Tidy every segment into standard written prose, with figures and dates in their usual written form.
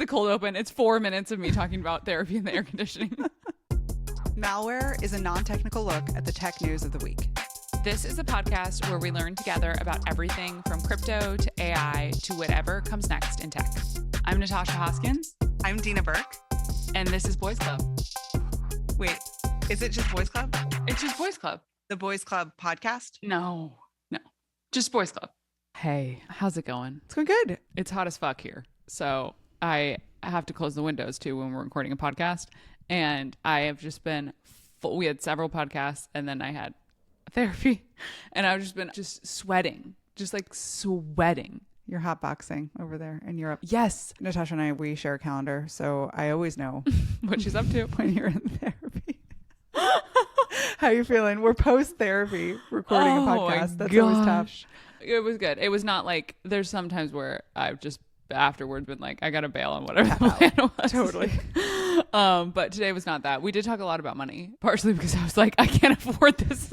the cold open. It's 4 minutes of me talking about therapy and the air conditioning. Malware is a non-technical look at the tech news of the week. This is a podcast where we learn together about everything from crypto to AI to whatever comes next in tech. I'm Natasha Hoskins. I'm Dina Burke. And this is Boys Club. Wait, is it just Boys Club? It's just Boys Club. The Boys Club podcast? No. Just Boys Club. Hey, how's it going? It's going good. It's hot as fuck here. So I have to close the windows too when we're recording a podcast. And I have just been full. We had several podcasts and then I had therapy and I've just been sweating, just like sweating. You're hotboxing over there in Europe. Yes. Natasha and we share a calendar, so I always know what she's up to when you're in therapy. How you feeling? We're post-therapy recording a podcast. That's always tough. It was good. It was not like, there's sometimes where I've just afterwards been like, I gotta bail on whatever the plan was. Totally. But today was not that. We did talk a lot about money, partially because I was like, I can't afford this.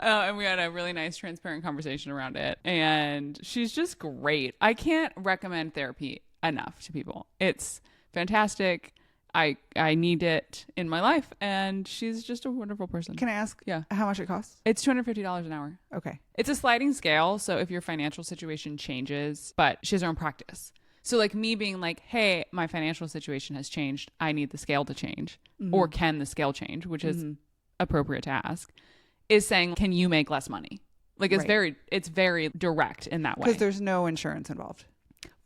And we had a really nice, transparent conversation around it. And she's just great. I can't recommend therapy enough to people. It's fantastic. I need it in my life. And she's just a wonderful person. Can I ask how much it costs? It's $250 an hour. Okay. It's a sliding scale. So if your financial situation changes, but she has her own practice. So like me being like, hey, my financial situation has changed. I need the scale to change. Mm-hmm. Or can the scale change, which is appropriate to ask, is saying, can you make less money? Like it's very direct in that way. Because there's no insurance involved.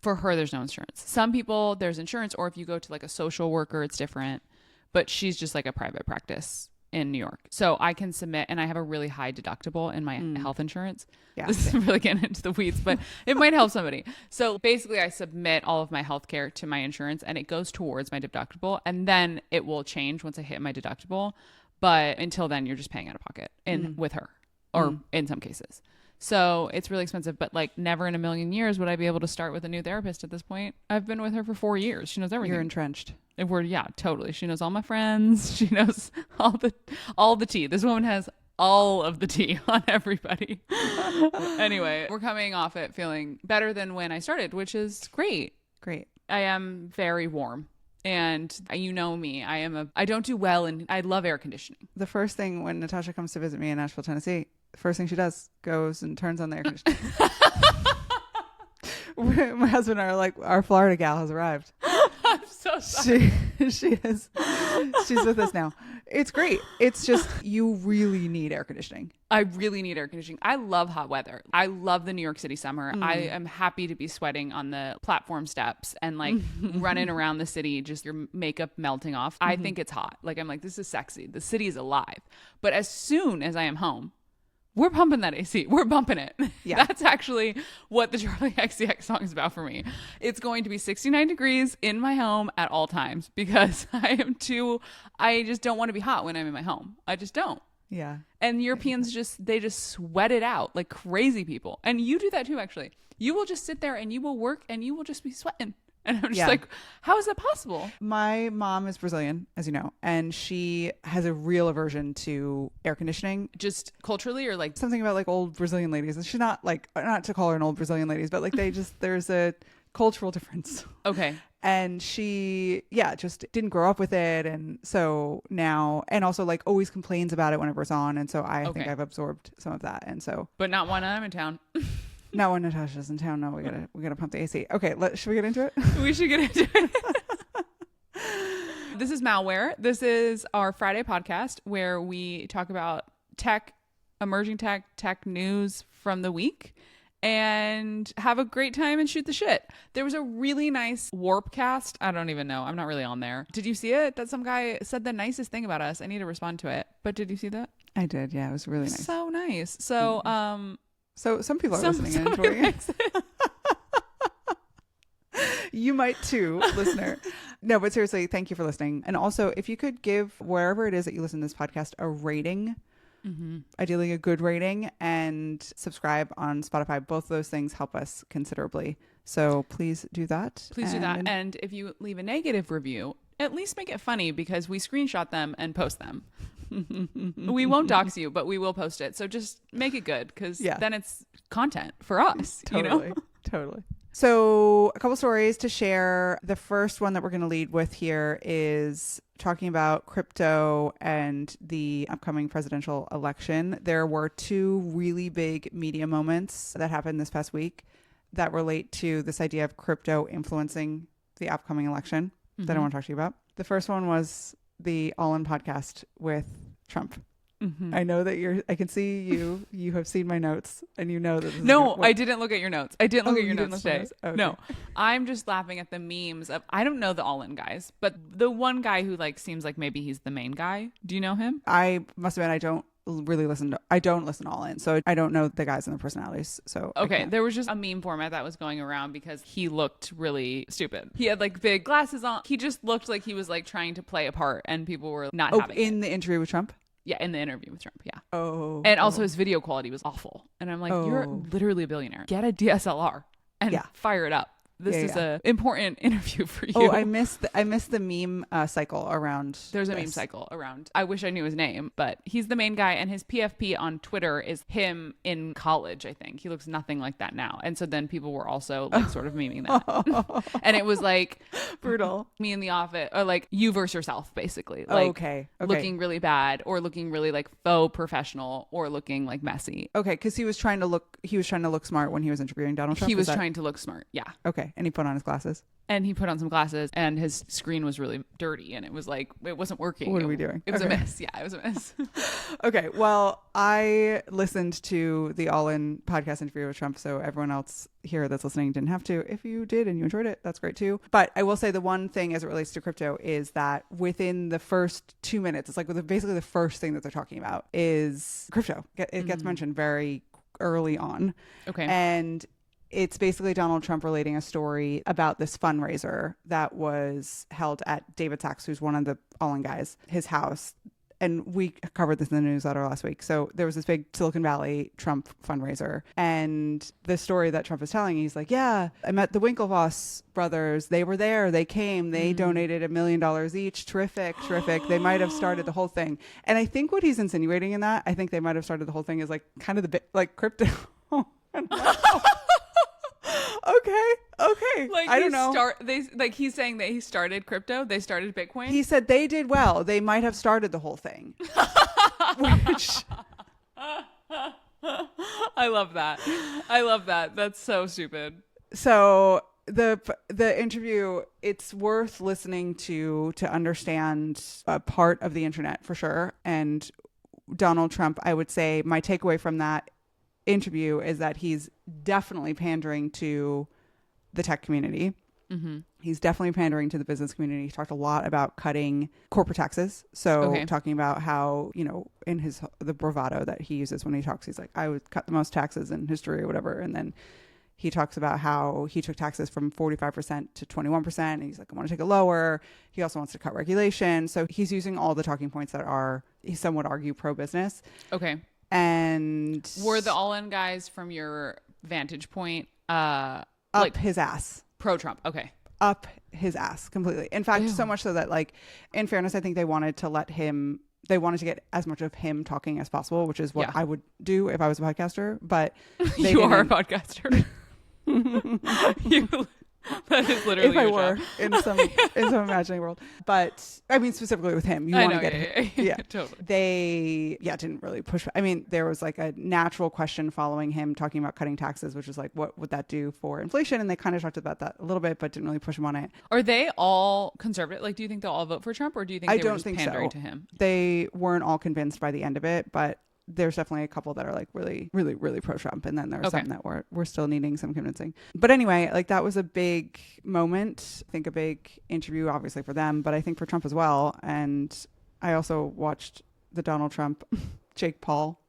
For her, there's no insurance. Some people, there's insurance, or if you go to like a social worker, it's different. But she's just like a private practice in New York. So I can submit, and I have a really high deductible in my health insurance. Yeah, this is really getting into the weeds, but it might help somebody. So basically, I submit all of my health care to my insurance, and it goes towards my deductible. And then it will change once I hit my deductible. But until then, you're just paying out of pocket with her, or in some cases. So it's really expensive, but like never in a million years would I be able to start with a new therapist at this point. I've been with her for 4 years. She knows everything. You're entrenched. Totally. She knows all my friends. She knows all the tea. This woman has all of the tea on everybody. Anyway, we're coming off it feeling better than when I started, which is great. Great. I am very warm. And you know me, I don't do well, and I love air conditioning. The first thing when Natasha comes to visit me in Nashville, Tennessee, the first thing she does goes and turns on the air conditioning. My husband and I are like, our Florida gal has arrived. I'm so sorry. She's with us now. It's great. It's just, you really need air conditioning. I really need air conditioning. I love hot weather. I love the New York City summer. I am happy to be sweating on the platform steps and like running around the city, just your makeup melting off. I think it's hot. Like I'm like, this is sexy. The city is alive. But as soon as I am home, we're pumping that AC. We're bumping it. Yeah. That's actually what the Charlie XCX song is about for me. It's going to be 69 degrees in my home at all times because I just don't want to be hot when I'm in my home. I just don't. Yeah. And Europeans they just sweat it out like crazy people. And you do that too, actually. You will just sit there and you will work and you will just be sweating. And I'm just like, how is that possible? My mom is Brazilian, as you know, and she has a real aversion to air conditioning. Just culturally, or like something about like old Brazilian ladies. And she's not like, not to call her an old Brazilian ladies, but like there's a cultural difference. Okay. And she, just didn't grow up with it. And so now, and also like always complains about it whenever it's on. And so I think I've absorbed some of that. And so. But not when I'm in town. Not when Natasha's in town. No, we gotta pump the AC. Okay, should we get into it? We should get into it. This is Malware. This is our Friday podcast where we talk about tech, emerging tech news from the week, and have a great time and shoot the shit. There was a really nice Warpcast. I don't even know. I'm not really on there. Did you see it? That some guy said the nicest thing about us. I need to respond to it. But did you see that? I did. Yeah, it was really nice. So nice. So, So some people are listening and enjoying it. You might too, listener. No, but seriously, thank you for listening. And also, if you could give wherever it is that you listen to this podcast a rating, ideally a good rating, and subscribe on Spotify. Both of those things help us considerably. So please do that. Please do that. And if you leave a negative review, at least make it funny because we screenshot them and post them. We won't dox you, but we will post it. So just make it good because then it's content for us. Totally. You know? Totally. So a couple stories to share. The first one that we're going to lead with here is talking about crypto and the upcoming presidential election. There were two really big media moments that happened this past week that relate to this idea of crypto influencing the upcoming election that I want to talk to you about. The first one was the All In podcast with Trump. I know that I can see you have seen my notes and you know that this No, I didn't look at your notes. I didn't look at your notes today. Okay. No, I'm just laughing at the memes of, I don't know the All In guys, but the one guy who like seems like maybe he's the main guy. Do you know him? I must admit, I don't listen to All In, so I don't know the guys and the personalities. So okay, there was just a meme format that was going around because he looked really stupid. He had like big glasses on. He just looked like he was like trying to play a part, and people were not having it. In the interview with Trump. Yeah, in the interview with Trump, yeah. And also his video quality was awful. And I'm like, you're literally a billionaire. Get a DSLR and fire it up. This is a important interview for you. I missed the meme cycle around. There's a meme cycle around. I wish I knew his name, but he's the main guy, and his PFP on Twitter is him in college, I think. He looks nothing like that now. And so then people were also like sort of memeing that. And it was like brutal. Me in the office, or like you versus yourself, basically. Like okay. Looking really bad, or looking really like faux professional, or looking like messy. Okay, because he was trying to look smart when he was interviewing Donald Trump. He was trying to look smart. Yeah. Okay. And he put on his glasses. And he put on some glasses, and his screen was really dirty, and it was like, it wasn't working. What are we doing? It was a miss. Yeah, it was a miss. Okay. Well, I listened to the All In podcast interview with Trump, so everyone else here that's listening didn't have to. If you did and you enjoyed it, that's great too. But I will say the one thing as it relates to crypto is that within the first 2 minutes, it's like basically the first thing that they're talking about is crypto. It gets mentioned very early on. Okay. And it's basically Donald Trump relating a story about this fundraiser that was held at David Sachs, who's one of the All In guys, his house. And we covered this in the newsletter last week. So there was this big Silicon Valley Trump fundraiser. And the story that Trump was telling, he's like, yeah, I met the Winklevoss brothers. They were there. They came. They donated $1 million each. Terrific. They might have started the whole thing. And I think what he's insinuating in that, I think they might have started the whole thing is like kind of the bit like crypto. Okay. Like I don't know. He's saying that he started crypto. They started Bitcoin. He said they did well. They might have started the whole thing. Which I love that. That's so stupid. So the interview, it's worth listening to understand a part of the internet for sure. And Donald Trump, I would say my takeaway from that interview is that he's definitely pandering to the tech community. He's definitely pandering to the business community. He talked a lot about cutting corporate taxes. So talking about how, in the bravado that he uses when he talks, he's like, I would cut the most taxes in history or whatever. And then he talks about how he took taxes from 45% to 21%. And he's like, I want to take it lower. He also wants to cut regulation. So he's using all the talking points that are, some would argue, pro-business. Okay. And were the All In guys, from your vantage point, up his ass? Pro-Trump. Okay. Up his ass completely. In fact, so much so that, like, in fairness, I think they wanted to get as much of him talking as possible, which is what I would do if I was a podcaster. But you are a podcaster. That is literally if I were in some imaginary world. But I mean, specifically with him, you want to get him. Yeah, totally. They didn't really push. I mean, there was like a natural question following him talking about cutting taxes, which was like, what would that do for inflation? And they kind of talked about that a little bit, but didn't really push him on it. Are they all conservative? Like, do you think they'll all vote for Trump, or do you think they were just pandering to him? They weren't all convinced by the end of it, but there's definitely a couple that are like really, really, really pro-Trump. And then there's some that we're still needing some convincing. But anyway, like that was a big moment. I think a big interview, obviously for them, but I think for Trump as well. And I also watched the Donald Trump, Jake Paul.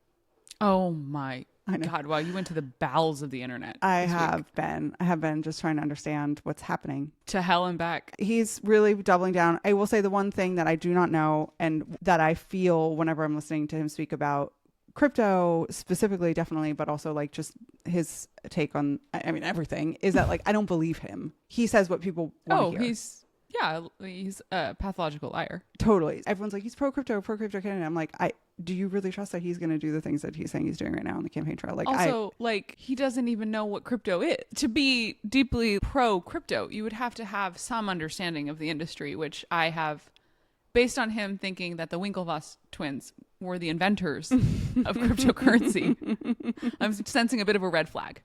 Oh my God. Wow. You went to the bowels of the internet. I have been just trying to understand what's happening. To hell and back. He's really doubling down. I will say the one thing that I do not know and that I feel whenever I'm listening to him speak about crypto specifically, definitely, but also like just his take on, I mean, everything, is that like, I don't believe him. He says what people want to hear. Yeah, he's a pathological liar. Totally. Everyone's like, he's pro crypto candidate. I'm like, do you really trust that he's going to do the things that he's saying he's doing right now on the campaign trail? Like, also, like, he doesn't even know what crypto is. To be deeply pro crypto, you would have to have some understanding of the industry, which I have, based on him thinking that the Winklevoss twins were the inventors of cryptocurrency. I'm sensing a bit of a red flag.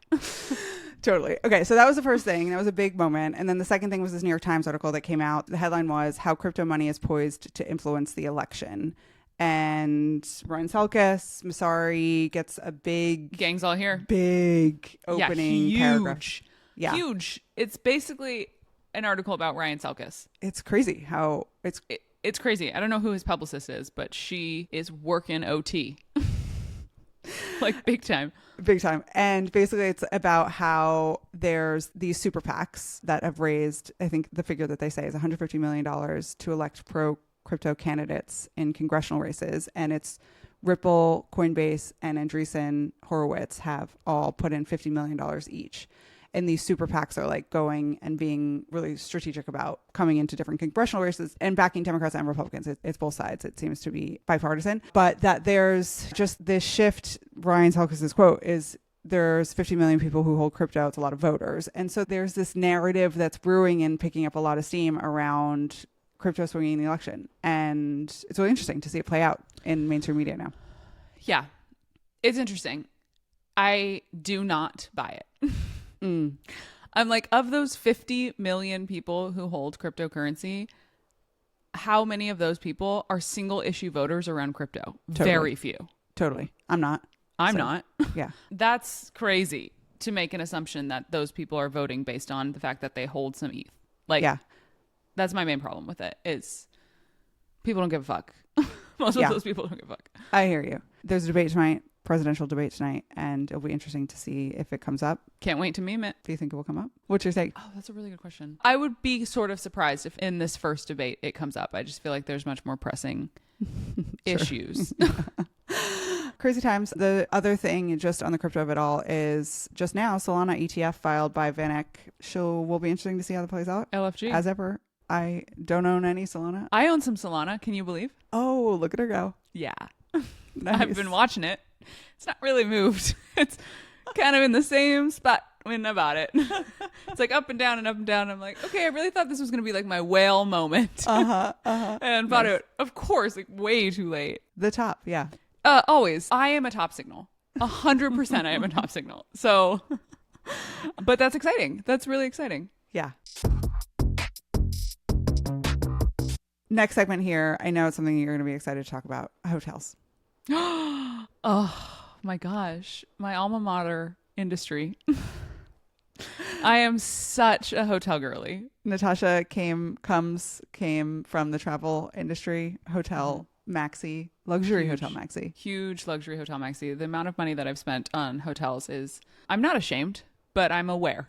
Totally. Okay, so that was the first thing. That was a big moment. And then the second thing was this New York Times article that came out. The headline was How Crypto Money is Poised to Influence the Election. And Ryan Selkis, Masari gets a big... Gang's all here. Big opening paragraph. Yeah. Huge. It's basically an article about Ryan Selkis. It's crazy how... It's crazy. I don't know who his publicist is, but she is working OT. Like big time. Big time. And basically it's about how there's these super PACs that have raised, I think the figure that they say is $150 million to elect pro crypto candidates in congressional races. And it's Ripple, Coinbase, and Andreessen Horowitz have all put in $50 million each. And these super PACs are like going and being really strategic about coming into different congressional races and backing Democrats and Republicans. It's both sides. It seems to be bipartisan. But that there's just this shift. Ryan Selkis' quote is, there's 50 million people who hold crypto. It's a lot of voters. And so there's this narrative that's brewing and picking up a lot of steam around crypto swinging the election. And it's really interesting to see it play out in mainstream media now. Yeah, it's interesting. I do not buy it. I'm like, of those 50 million people who hold cryptocurrency, how many of those people are single issue voters around crypto? Totally. Very few. Totally. I'm not. I'm not. Yeah. That's crazy to make an assumption that those people are voting based on the fact that they hold some ETH. Like, yeah. That's my main problem with it is people don't give a fuck. Most of those people don't give a fuck. I hear you. There's a debate tonight. Presidential debate tonight, and it'll be interesting to see if it comes up. Can't wait to meme it. Do you think it will come up? What's your take? Oh, that's a really good question. I would be sort of surprised if in this first debate it comes up. I just feel like there's much more pressing issues. Crazy times. The other thing just on the crypto of it all is just now Solana ETF filed by VanEck. Will be interesting to see how that plays out. LFG. As ever, I don't own any Solana. I own some Solana. Can you believe? Oh, look at her go. Yeah. Nice. I've been watching it. It's not really moved. It's kind of in the same spot when I bought it. It's like up and down and up and down. I'm like, okay, I really thought this was going to be like my whale moment. And bought it, of course, like way too late. The top, yeah. Always. I am a top signal. 100% I am a top signal. So, but that's exciting. That's really exciting. Yeah. Next segment here. I know it's something you're going to be excited to talk about. Hotels. Oh my gosh. My alma mater industry. I am such a hotel girly. Natasha came from the travel industry, hotel maxi, luxury hotel maxi. Huge luxury hotel maxi. The amount of money that I've spent on hotels is, I'm not ashamed, but I'm aware.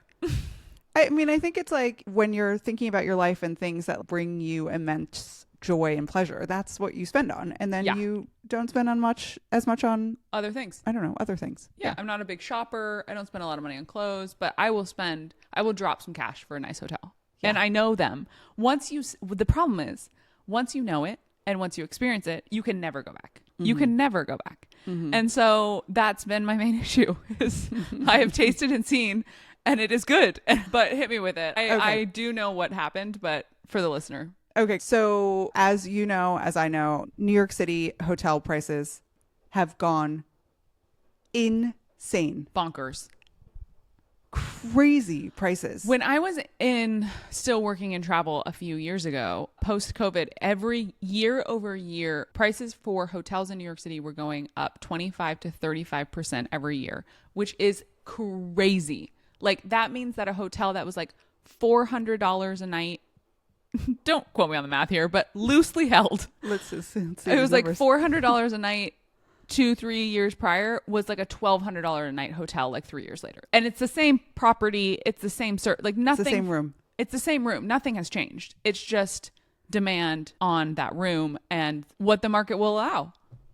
I mean, I think it's like when you're thinking about your life and things that bring you immense joy and pleasure, that's what you spend on. And then you don't spend on as much on other things. I don't know, other things. Yeah. I'm not a big shopper. I don't spend a lot of money on clothes, but I will drop some cash for a nice hotel. Yeah. And I know them. The problem is, once you know it and once you experience it, you can never go back. Mm-hmm. You can never go back. Mm-hmm. And so that's been my main issue is I have tasted and seen, and it is good, but hit me with it. I do know what happened, but for the listener. Okay, so as you know, as I know, New York City hotel prices have gone insane. Bonkers. Crazy prices. When I was still working in travel a few years ago, post-COVID, every year over year, prices for hotels in New York City were going up 25 to 35% every year, which is crazy. Like that means that a hotel that was like $400 a night, don't quote me on the math here, but loosely held. Let's just see it was like $400 a night 2-3 years prior was like a $1,200 a night hotel like 3 years later. And it's the same property. It's the same like nothing. It's the same room. It's the same room. Nothing has changed. It's just demand on that room and what the market will allow.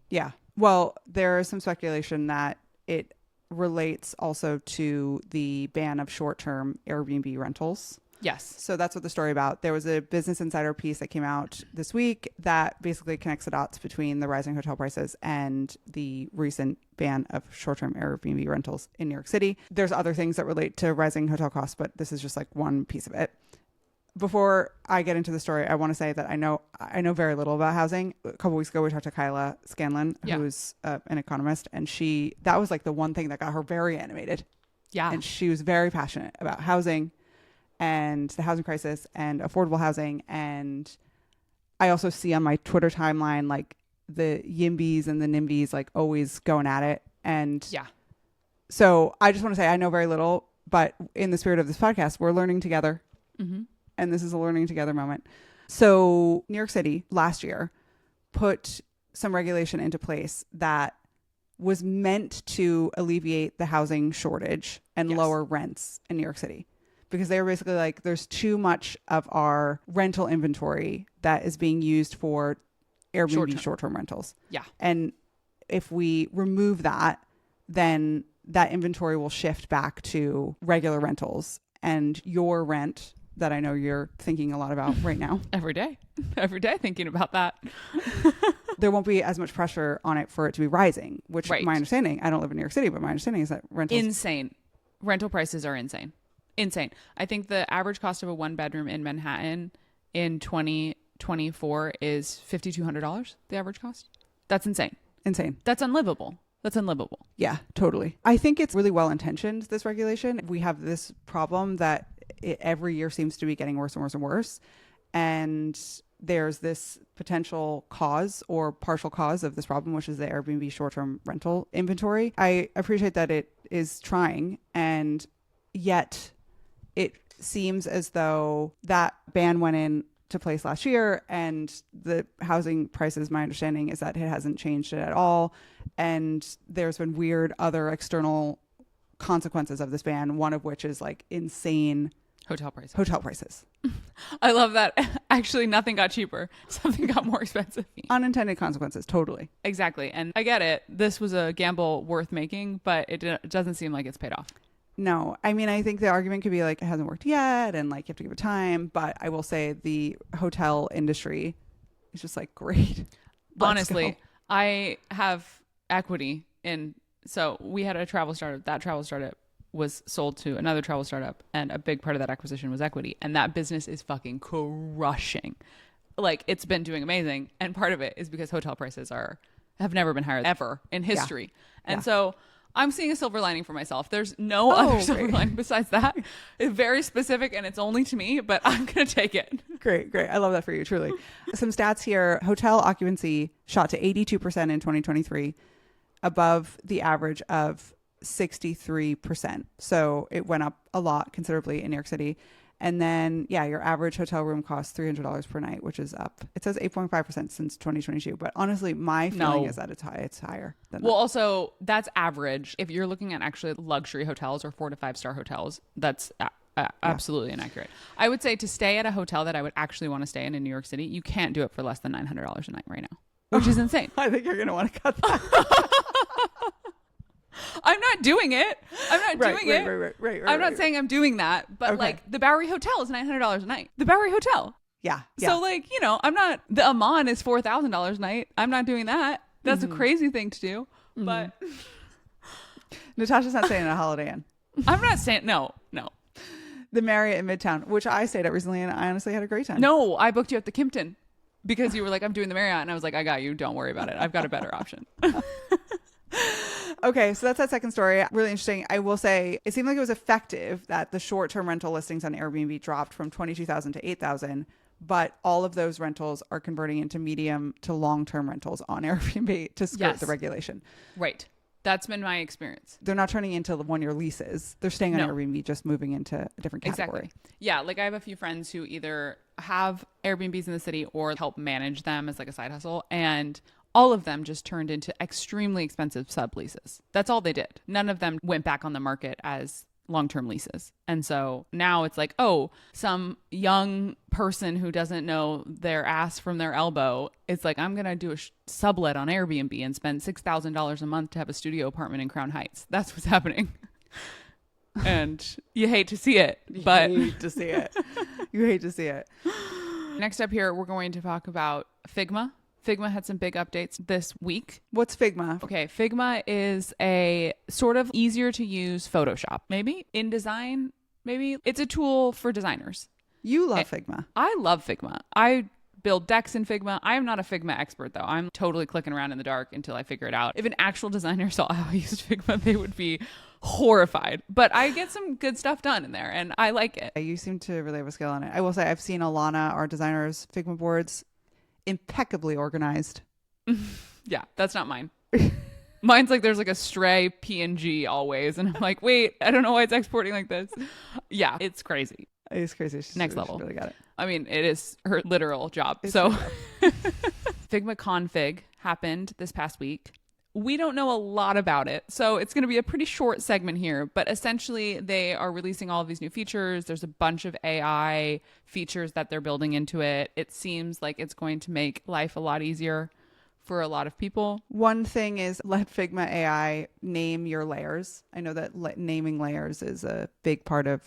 Yeah. Well, there is some speculation that it relates also to the ban of short-term Airbnb rentals. Yes. So that's what the story about. There was a Business Insider piece that came out this week that basically connects the dots between the rising hotel prices and the recent ban of short-term Airbnb rentals in New York City. There's other things that relate to rising hotel costs, but this is just like one piece of it. Before I get into the story, I want to say that I know very little about housing. A couple weeks ago, we talked to Kyla Scanlon, who's an economist, and that was like the one thing that got her very animated. Yeah. And she was very passionate about housing and the housing crisis and affordable housing. And I also see on my Twitter timeline, like the YIMBYs and the NIMBYs, like always going at it. And so I just want to say I know very little, but in the spirit of this podcast, we're learning together. Mm-hmm. And this is a learning together moment. So New York City last year put some regulation into place that was meant to alleviate the housing shortage and lower rents in New York City, because they were basically like, there's too much of our rental inventory that is being used for Airbnb short-term rentals. Yeah. And if we remove that, then that inventory will shift back to regular rentals, and your rent that I know you're thinking a lot about right now. Every day thinking about that. There won't be as much pressure on it for it to be rising, which my understanding, I don't live in New York City, but my understanding is that insane. Rental prices are insane. I think the average cost of a 1-bedroom in Manhattan in 2024 is $5,200. The average cost. That's insane. That's unlivable. Yeah, totally. I think it's really well intentioned, this regulation. We have this problem that every year seems to be getting worse and worse and worse. And there's this potential cause or partial cause of this problem, which is the Airbnb short-term rental inventory. I appreciate that it is trying, and yet it seems as though that ban went into place last year, and the housing prices, my understanding is that it hasn't changed it at all. And there's been weird other external consequences of this ban, one of which is like insane hotel prices. I love that. Actually, nothing got cheaper. Something got more expensive. Unintended consequences. Totally. Exactly. And I get it. This was a gamble worth making, but it doesn't seem like it's paid off. No. I mean, I think the argument could be like, it hasn't worked yet, and like you have to give it time. But I will say the hotel industry is just like, great. Honestly, I have equity in, so we had a travel startup. That travel startup was sold to another travel startup, and a big part of that acquisition was equity, and that business is fucking crushing. Like, it's been doing amazing, and part of it is because hotel prices have never been higher ever in history. And so I'm seeing a silver lining for myself. There's no other silver lining besides that. It's very specific, and it's only to me, but I'm gonna take it. Great. I love that for you, truly. Some stats here. Hotel occupancy shot to 82% in 2023, above the average of 63%. So it went up a lot considerably in New York City. And then, your average hotel room costs $300 per night, which is up. It says 8.5% since 2022. But honestly, my feeling is that it's higher than that. Well, also, that's average. If you're looking at actually luxury hotels or 4 to 5 star hotels, that's absolutely inaccurate. I would say to stay at a hotel that I would actually want to stay in New York City, you can't do it for less than $900 a night right now, which is insane. I think you're going to want to cut that. I'm not doing it. Right. I'm not saying I'm doing that, but like the Bowery Hotel is $900 a night. The Bowery Hotel. Yeah. So like, I'm not, the Amman is $4,000 a night. I'm not doing that. That's a crazy thing to do. But Natasha's not staying at a Holiday Inn. I'm not saying, no. The Marriott in Midtown, which I stayed at recently, and I honestly had a great time. No, I booked you at the Kimpton because you were like, I'm doing the Marriott. And I was like, I got you. Don't worry about it. I've got a better option. Okay, so that's that second story. Really interesting. I will say it seemed like it was effective that the short-term rental listings on Airbnb dropped from 22,000 to 8,000, but all of those rentals are converting into medium to long-term rentals on Airbnb to skirt the regulation. Right. That's been my experience. They're not turning into one-year leases. They're staying on Airbnb, just moving into a different category. Exactly. Yeah, like I have a few friends who either have Airbnbs in the city or help manage them as like a side hustle, and all of them just turned into extremely expensive subleases. That's all they did. None of them went back on the market as long-term leases. And so now it's like, some young person who doesn't know their ass from their elbow, it's like, I'm going to do a sublet on Airbnb and spend $6,000 a month to have a studio apartment in Crown Heights. That's what's happening. and you hate to see it, but You hate to see it. You hate to see it. Next up here, we're going to talk about Figma. Figma had some big updates this week. What's Figma? Okay, Figma is a sort of easier to use Photoshop. Maybe InDesign, maybe. It's a tool for designers. You love Figma. I love Figma. I build decks in Figma. I am not a Figma expert though. I'm totally clicking around in the dark until I figure it out. If an actual designer saw how I used Figma, they would be horrified. But I get some good stuff done in there and I like it. You seem to really have a skill on it. I will say I've seen Alana, our designer's Figma boards, impeccably organized. Yeah, that's not mine. Mine's like there's like a stray PNG always. And I'm like, wait, I don't know why it's exporting like this. Yeah, it's crazy. It's crazy. Next level. Really got it. I mean, it is her literal job. It's so Figma Config happened this past week. We don't know a lot about it, so it's going to be a pretty short segment here. But essentially, they are releasing all of these new features. There's a bunch of AI features that they're building into it. It seems like it's going to make life a lot easier for a lot of people. One thing is let Figma AI name your layers. I know that naming layers is a big part of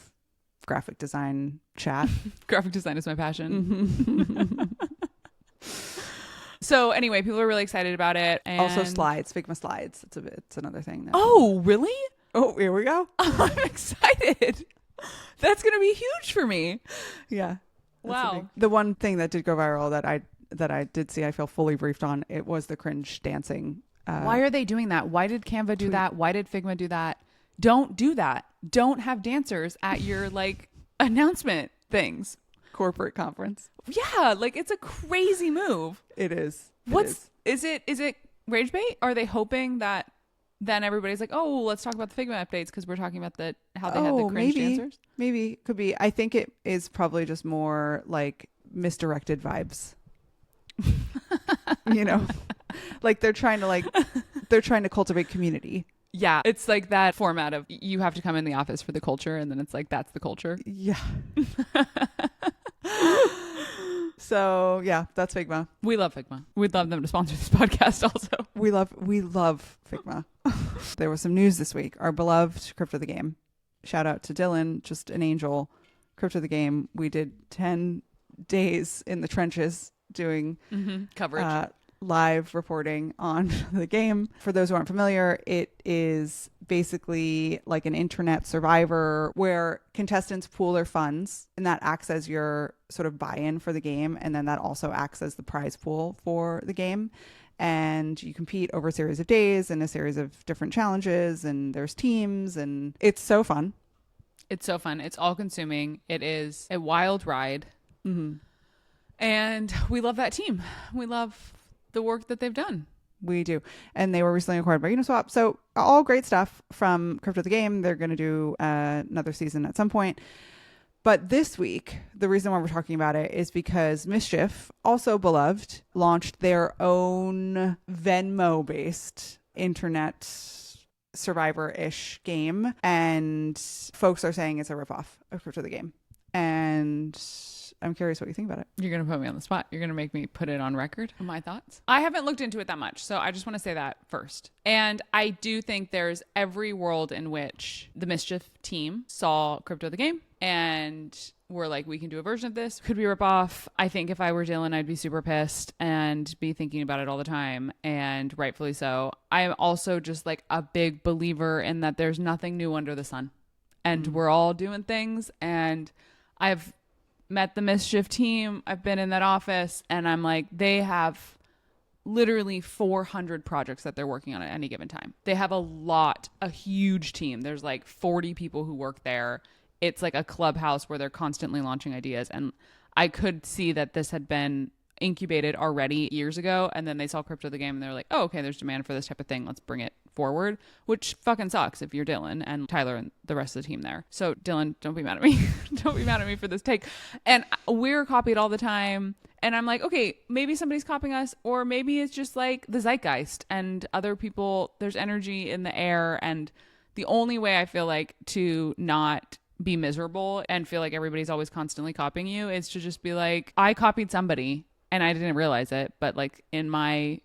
graphic design chat. Graphic design is my passion. So anyway, people are really excited about it. And also slides, Figma slides. It's another thing. That oh, really? Oh, here we go. I'm excited. That's going to be huge for me. Yeah. Wow. The one thing that did go viral that I did see, I feel fully briefed on, it was the cringe dancing. Why are they doing that? Why did Canva do that? Why did Figma do that? Don't do that. Don't have dancers at your like announcement things. Corporate conference. Yeah, like it's a crazy move. It is. Is it rage bait? Are they hoping that then everybody's like, oh, let's talk about the Figma updates because we're talking about how they had the cringe dancers? Maybe could be. I think it is probably just more like misdirected vibes. You know, like they're trying to cultivate community. Yeah, it's like that format of you have to come in the office for the culture, and then it's like that's the culture. Yeah. So yeah, that's Figma. We love Figma. We'd love them to sponsor this podcast also. We love Figma. There was some news this week. Our beloved Crypto the Game. Shout out to Dylan, just an angel. Crypto the Game. We did 10 days in the trenches doing coverage. Live reporting on the game. For those who aren't familiar, it is basically like an internet survivor where contestants pool their funds, and that acts as your sort of buy-in for the game, and then that also acts as the prize pool for the game. And you compete over a series of days and a series of different challenges, and there's teams, and it's so fun. It's so fun. It's all consuming. It is a wild ride. Mm-hmm. And we love that team. We love the work that they've done. We do. And they were recently acquired by Uniswap. So all great stuff from Crypto the Game. They're going to do another season at some point. But this week, the reason why we're talking about it is because MSCHF, also beloved, launched their own Venmo-based internet survivor-ish game. And folks are saying it's a ripoff of Crypto the Game. And I'm curious what you think about it. You're going to put me on the spot. You're going to make me put it on record. My thoughts? I haven't looked into it that much, so I just want to say that first. And I do think there's every world in which the MSCHF team saw Crypto the Game and were like, we can do a version of this. Could we rip off? I think if I were Dylan, I'd be super pissed and be thinking about it all the time, and rightfully so. I'm also just like a big believer in that there's nothing new under the sun. And we're all doing things, and I've met the MSCHF team. I've been in that office, and I'm like, they have literally 400 projects that they're working on at any given time. They have a huge team. There's like 40 people who work there. It's like a clubhouse where they're constantly launching ideas. And I could see that this had been incubated already years ago, and then they saw Crypto the Game and they're like, oh, okay, there's demand for this type of thing. Let's bring it forward, which fucking sucks if you're Dylan and Tyler and the rest of the team there. So Dylan, don't be mad at me. Don't be mad at me for this take. And we're copied all the time. And I'm like, okay, maybe somebody's copying us, or maybe it's just like the zeitgeist and other people, there's energy in the air. And the only way I feel like to not be miserable and feel like everybody's always constantly copying you is to just be like, I copied somebody and I didn't realize it, but like in my,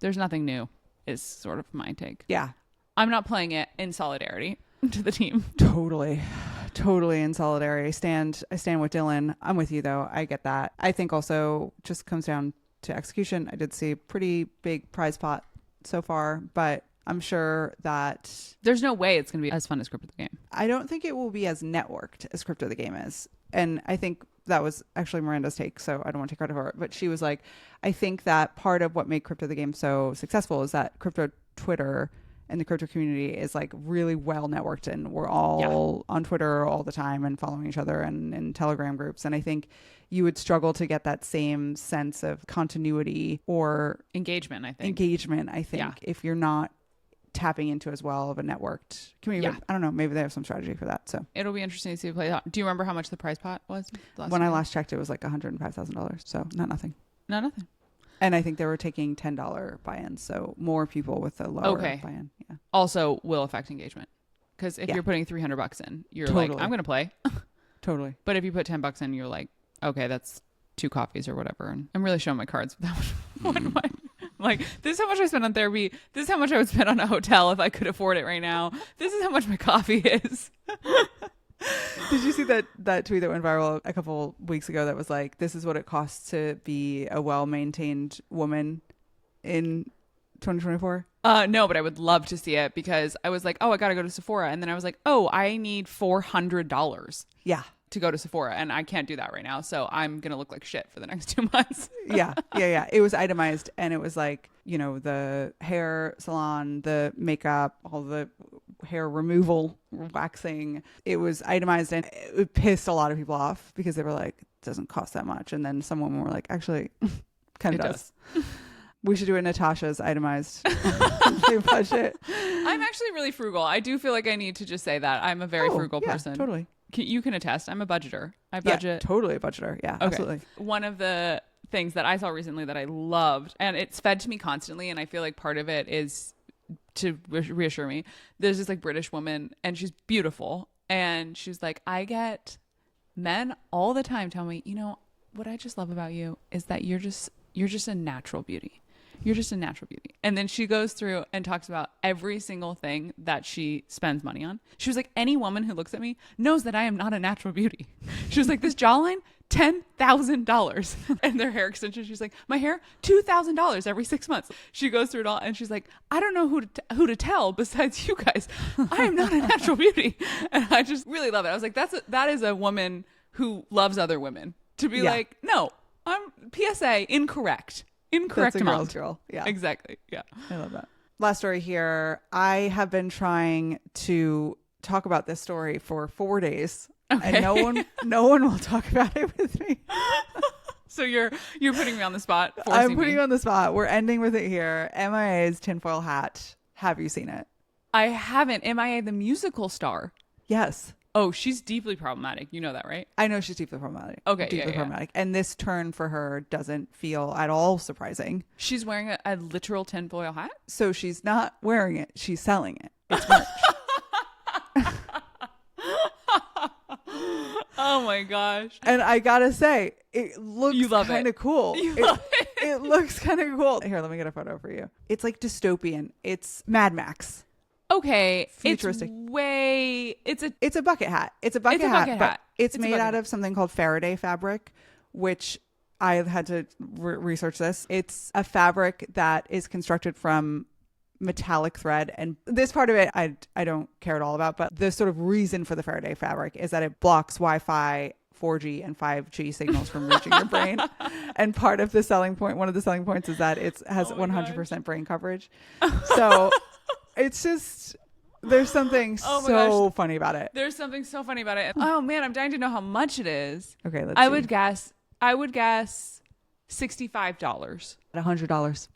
there's nothing new is sort of my take. Yeah. I'm not playing it in solidarity. to the team. Totally in solidarity. I stand with Dylan. I'm with you though. I get that. I think also just comes down to execution. I did see a pretty big prize pot so far, but I'm sure that there's no way it's going to be as fun as Crypto the Game. I don't think it will be as networked as Crypto the Game is. And I think that was actually Miranda's take, so I don't want to take credit for it. But she was like, I think that part of what made Crypto the Game so successful is that crypto Twitter and the crypto community is like really well networked, and we're all on Twitter all the time and following each other and in Telegram groups. And I think you would struggle to get that same sense of continuity or engagement, I think, if you're not tapping into as well of a networked community. I don't know, maybe they have some strategy for that. So it'll be interesting to see it play out. Do you remember how much the prize pot was when I last checked? It was like $105,000, so not nothing. And I think they were taking $10 buy-ins, so more people with a lower buy-in. Yeah. Also will affect engagement, because if you're putting $300 in, you're like, I'm going to play. Totally. But if you put $10 in, you're like, okay, that's 2 coffees or whatever. And I'm really showing my cards with that one. Like, this is how much I spend on therapy. This is how much I would spend on a hotel if I could afford it right now. This is how much my coffee is. Did you see that tweet that went viral a couple weeks ago that was like, this is what it costs to be a well-maintained woman in 2024? No, but I would love to see it, because I was like, oh, I got to go to Sephora. And then I was like, oh, I need $400 to go to Sephora. And I can't do that right now. So I'm going to look like shit for the next 2 months. Yeah. It was itemized, and it was like, you know, the hair salon, the makeup, all the hair removal, waxing. It was itemized, and it pissed a lot of people off because they were like, it doesn't cost that much. And then some women were like, actually, kind of does. We should do it Natasha's itemized budget. I'm actually really frugal. I do feel like I need to just say that. I'm a very frugal person. Totally. You can attest. I'm a budgeter. I budget. Yeah, totally a budgeter. Yeah, okay. Absolutely. One of the things that I saw recently that I loved, and it's fed to me constantly, and I feel like part of it is to reassure me. There's this like British woman, and she's beautiful, and she's like, I get men all the time tell me, you know, what I just love about you is that you're just a natural beauty. You're just a natural beauty. And then she goes through and talks about every single thing that she spends money on. She was like, any woman who looks at me knows that I am not a natural beauty. She was like, this jawline, $10,000. And their hair extension, she's like, my hair, $2,000 every 6 months. She goes through it all, and she's like, I don't know who to tell besides you guys. I am not a natural beauty. And I just really love it. I was like, that is a woman who loves other women. To be like, no, I'm PSA incorrect. Incorrect That's a amount. girl's girl. Yeah. Exactly. Yeah. I love that. Last story here. I have been trying to talk about this story for 4 days. Okay. And no one will talk about it with me. So you're putting me on the spot. I'm putting you on the spot. We're ending with it here. MIA's tinfoil hat. Have you seen it? I haven't. MIA the musical star. Yes. Oh, she's deeply problematic. You know that, right? I know she's deeply problematic. Okay, deeply problematic. And this turn for her doesn't feel at all surprising. She's wearing a literal tinfoil hat? So she's not wearing it. She's selling it. It's merch. Oh my gosh. And I gotta say, it looks kind of cool. It looks kind of cool. Here, let me get a photo for you. It's like dystopian. It's Mad Max. Okay, futuristic. It's a bucket hat. It's a bucket hat, but it's made out of something called Faraday fabric, which I had to research this. It's a fabric that is constructed from metallic thread, and this part of it I don't care at all about, but the sort of reason for the Faraday fabric is that it blocks Wi-Fi, 4G and 5G signals from reaching your brain. And one of the selling points is that it has 100% brain coverage. So it's just, there's something funny about it. There's something so funny about it. Oh man, I'm dying to know how much it is. Okay, let's see. I would guess $65. At $100.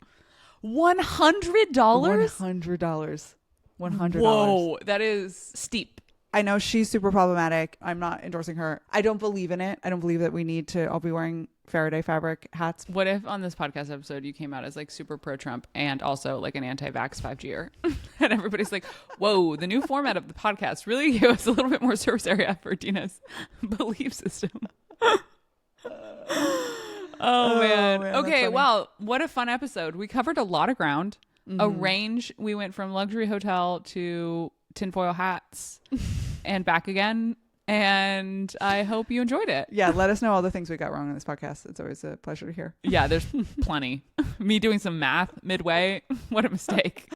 $100? $100. Whoa, that is steep. I know she's super problematic. I'm not endorsing her. I don't believe in it. I don't believe that we need to all be wearing Faraday fabric hats. What if on this podcast episode you came out as like super pro-Trump and also like an anti-vax 5G-er? And everybody's like, whoa, the new format of the podcast really gave us a little bit more service area for Dina's belief system. Oh man. Okay, well, what a fun episode. We covered a lot of ground. A range. We went from luxury hotel to tinfoil hats and back again. And I hope you enjoyed it. Yeah, let us know all the things we got wrong on this podcast. It's always a pleasure to hear. Yeah, there's plenty. Me doing some math midway. What a mistake.